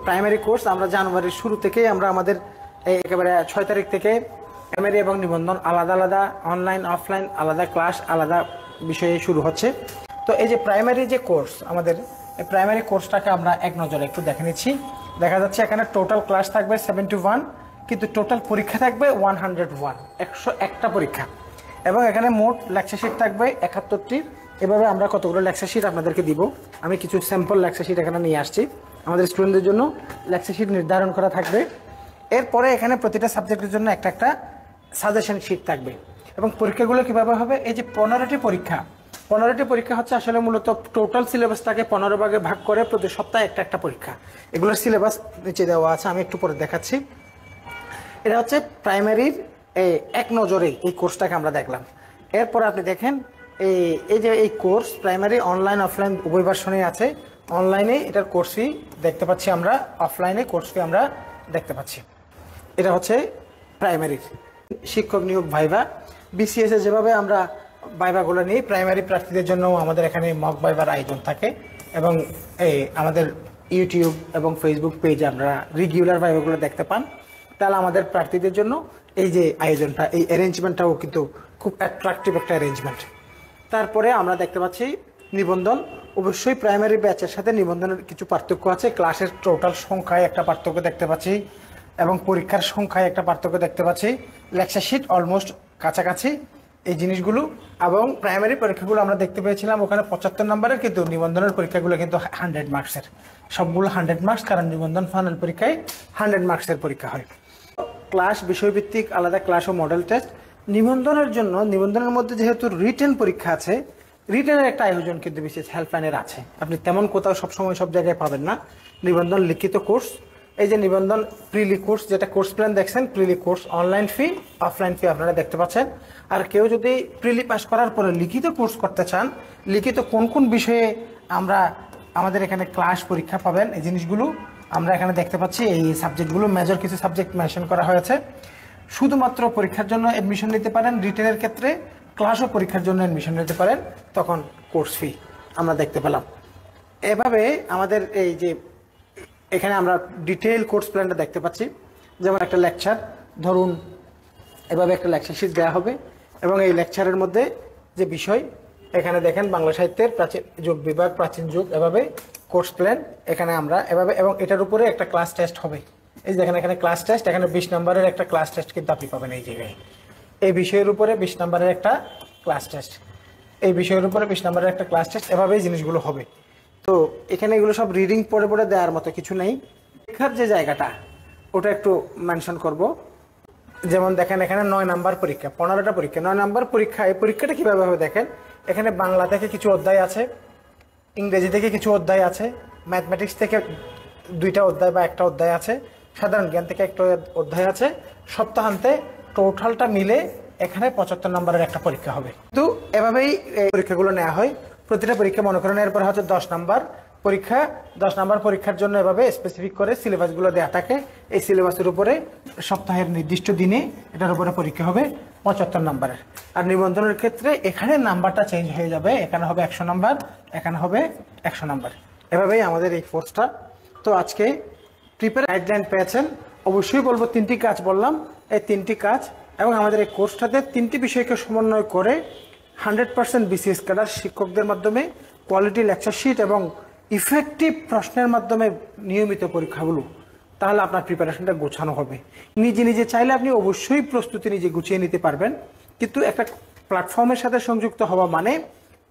Primary course আমরা জানুয়ারির শুরু থেকেই আমরা আমাদের একেবারে ৬ তারিখ থেকে প্রাইমারি এবং নিবন্ধন আলাদা আলাদা অনলাইন অফলাইন আলাদা ক্লাস আলাদা বিষয়ে শুরু হচ্ছে। তো এই যে প্রাইমারি যে কোর্স আমাদের এই প্রাইমারি কোর্সটাকে আমরা এক নজরে একটু দেখে নিচ্ছি। দেখা যাচ্ছে এখানে টোটাল ক্লাস থাকবে 71, কিন্তু টোটাল পরীক্ষা থাকবে 101, 101টা পরীক্ষা, এবং এখানে মোট লেকচার শিট থাকবে 71টি। এভাবে আমরা কতগুলো লেকচার শিট আপনাদেরকে দিব। আমি কিছু স্যাম্পল লেকচার শিট এখানে নিয়ে আসছি। আমাদের স্টুডেন্টদের জন্য লেকচার শিট নির্ধারণ করা থাকবে। এরপরে এখানে প্রতিটা সাবজেক্টের জন্য একটা একটা সাজেশন শিট থাকবে। এবং পরীক্ষাগুলো কীভাবে হবে, এই যে 15টি পরীক্ষা হচ্ছে আসলে মূলত টোটাল সিলেবাসটাকে 15 ভাগে ভাগ করে প্রতি সপ্তাহে একটা একটা পরীক্ষা। এগুলোর সিলেবাস নিচে দেওয়া আছে, আমি একটু পরে দেখাচ্ছি। এটা হচ্ছে প্রাইমারির এক নজরে এই কোর্সটাকে আমরা দেখলাম। এরপর আপনি দেখেন এই যে এই কোর্স প্রাইমারি অনলাইন অফলাইন উভয় ভার্সনেই আছে। অনলাইনে এটার কোর্স ফি দেখতে পাচ্ছি আমরা, অফলাইনে কোর্স ফি আমরা দেখতে পাচ্ছি। এটা হচ্ছে প্রাইমারির শিক্ষক নিয়োগ ভাইভা। বিসিএস এ যেভাবে আমরা ভাইভাগুলো নিই, প্রাইমারি প্রার্থীদের জন্য আমাদের এখানে মক ভাইভার আয়োজন থাকে, এবং আমাদের ইউটিউব এবং ফেসবুক পেজে আমরা রেগুলার ভাইভাগুলো দেখতে পান। তাহলে আমাদের প্রার্থীদের জন্য এই যে আয়োজনটা, এই অ্যারেঞ্জমেন্টটাও কিন্তু খুব অ্যাট্রাকটিভ একটা অ্যারেঞ্জমেন্ট। তারপরে আমরা দেখতে পাচ্ছি নিবন্ধন। অবশ্যই প্রাইমারি ব্যাচের সাথে নিবন্ধনের কিছু পার্থক্য আছে। ক্লাসের টোটাল সংখ্যায় একটা পার্থক্য দেখতে পাচ্ছি, এবং পরীক্ষার সংখ্যায় একটা পার্থক্য দেখতে পাচ্ছি। লেকচার শিট অলমোস্ট কাছাকাছি এই জিনিসগুলো। এবং প্রাইমারি পরীক্ষাগুলো আমরা দেখতে পেয়েছিলাম ওখানে 75 নম্বরের, কিন্তু নিবন্ধনের পরীক্ষাগুলো কিন্তু 100 মার্কসের। সবগুলো 100 মার্কস, কারণ নিবন্ধন ফাইনাল পরীক্ষায় 100 মার্কসের পরীক্ষা হয়। ক্লাস বিষয়ভিত্তিক আলাদা ক্লাস ও মডেল টেস্ট। নিবন্ধনের জন্য নিবন্ধনের মধ্যে যেহেতু রিটেন পরীক্ষা আছে, রিটেনের একটা আয়োজন কিন্তু বিশেষ হেল্পলাইনের আছে। আপনি তেমন কোথাও সবসময় সব জায়গায় পাবেন না। নিবন্ধন লিখিত কোর্স, এই যে নিবন্ধন প্রিলি কোর্স, যেটা কোর্স প্ল্যান দেখছেন, প্রিলি কোর্স অনলাইন ফি অফলাইন ফি আপনারা দেখতে পাচ্ছেন। আর কেউ যদি প্রিলি পাস করার পরে লিখিত কোর্স করতে চান, লিখিত কোন কোন বিষয়ে আমরা আমাদের এখানে ক্লাস পরীক্ষা পাবেন, এই জিনিসগুলো আমরা এখানে দেখতে পাচ্ছি। এই সাবজেক্টগুলো মেজর কিছু সাবজেক্ট মেনশন করা হয়েছে। শুধুমাত্র পরীক্ষার জন্য অ্যাডমিশন নিতে পারেন, রিটেনের ক্ষেত্রে ক্লাসও পরীক্ষার জন্য অ্যাডমিশন নিতে পারেন, তখন কোর্স ফি আমরা দেখতে পেলাম। এভাবে আমাদের এই যে এখানে আমরা ডিটেইল কোর্স প্ল্যানটা দেখতে পাচ্ছি। যেমন একটা লেকচার, ধরুন এভাবে একটা লেকচার শিট দেওয়া হবে, এবং এই লেকচারের মধ্যে যে বিষয় এখানে দেখেন বাংলা সাহিত্যের প্রাচীন যুগ বিভাগ, প্রাচীন যুগ, এভাবে কোর্স প্ল্যান এখানে আমরা এভাবে, এবং এটার উপরে একটা ক্লাস টেস্ট হবে। এই যে দেখেন এখানে ক্লাস টেস্ট, এখানে 20 নম্বরের একটা ক্লাস টেস্ট কিন্তু আপনি পাবেন এই জায়গায়। এই বিষয়ের উপরে 20 নম্বরের একটা ক্লাস টেস্ট, এই বিষয়ের উপরে 20 নম্বরের একটা ক্লাস টেস্ট, এভাবেই জিনিসগুলো হবে। তো এখানে এগুলো সব রিডিং পড়ে পড়ে দেওয়ার মতো কিছু নেই। পরীক্ষার যে জায়গাটা ওটা একটু মেনশন করব। যেমন দেখেন এখানে 9 নাম্বার পরীক্ষা, 15টা পরীক্ষা, 9 নাম্বার পরীক্ষা। এই পরীক্ষাটা কীভাবে হবে দেখেন, এখানে বাংলা থেকে কিছু অধ্যায় আছে, ইংরেজি থেকে কিছু অধ্যায় আছে, ম্যাথমেটিক্স থেকে 2টা অধ্যায় বা একটা অধ্যায় আছে, সাধারণ জ্ঞান থেকে একটা অধ্যায় আছে। সপ্তাহান্তে টোটালটা মিলে এখানে 75 নম্বরের একটা পরীক্ষা হবে। কিন্তু এভাবেই পরীক্ষাগুলো নেওয়া হয়। প্রতিটা পরীক্ষা মনে করেন এরপর হচ্ছে 10 নাম্বার পরীক্ষা। 10 নাম্বার পরীক্ষার জন্য এভাবে স্পেসিফিক করে সিলেবাসগুলো দেওয়া থাকে। এই সিলেবাসের উপরে সপ্তাহের নির্দিষ্ট দিনে এটার উপরে পরীক্ষা হবে 75 নাম্বারের। আর নিবন্ধনের ক্ষেত্রে এখানে নাম্বারটা চেঞ্জ হয়ে যাবে, এখানে হবে 100 নাম্বার, এখানে হবে 100 নাম্বার। এভাবেই আমাদের এই কোর্সটা। তো আজকে প্রিপেয়ার গাইডলাইন পেয়েছেন। অবশ্যই বলবো 3টি কাজ বললাম, এই 3টি কাজ, এবং আমাদের এই কোর্সটাতে 3টি বিষয়কে সমন্বয় করে 100% বিসিএস ক্যাডার শিক্ষকদের মাধ্যমে কোয়ালিটি লেকচার শিট এবং ইফেক্টিভ প্রশ্নের মাধ্যমে নিয়মিত পরীক্ষাগুলো, তাহলে আপনার প্রিপারেশনটা গোছানো হবে। নিজে নিজে চাইলে আপনি অবশ্যই প্রস্তুতি নিজে গুছিয়ে নিতে পারবেন, কিন্তু একটা প্ল্যাটফর্মের সাথে সংযুক্ত হওয়া মানে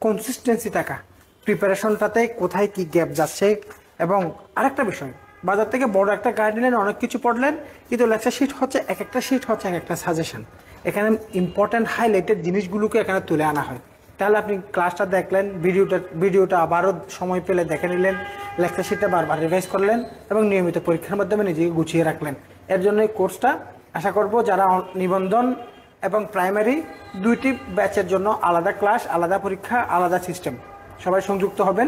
কনসিস্টেন্সি থাকা, প্রিপারেশনটাতে কোথায় কি গ্যাপ যাচ্ছে। এবং আরেকটা বিষয়, বাজার থেকে বড় একটা গাইডলাইন অনেক কিছু পড়লেন, কিন্তু লেকচার শিট হচ্ছে এক একটা শিট হচ্ছে এক একটা সাজেশন। এখানে ইম্পর্ট্যান্ট হাইলাইটেড জিনিসগুলোকে এখানে তুলে আনা হয়। তাহলে আপনি ক্লাসটা দেখলেন, ভিডিওটা আবারও সময় পেলে দেখে নিলেন, লেকচার শিটটা বারবার রিভাইজ করলেন, এবং নিয়মিত পরীক্ষার মাধ্যমে নিজেকে গুছিয়ে রাখলেন। এর জন্য এই কোর্সটা আশা করব যারা নিবন্ধন এবং প্রাইমারি 2টি ব্যাচের জন্য আলাদা ক্লাস, আলাদা পরীক্ষা, আলাদা সিস্টেম, সবাই সংযুক্ত হবেন।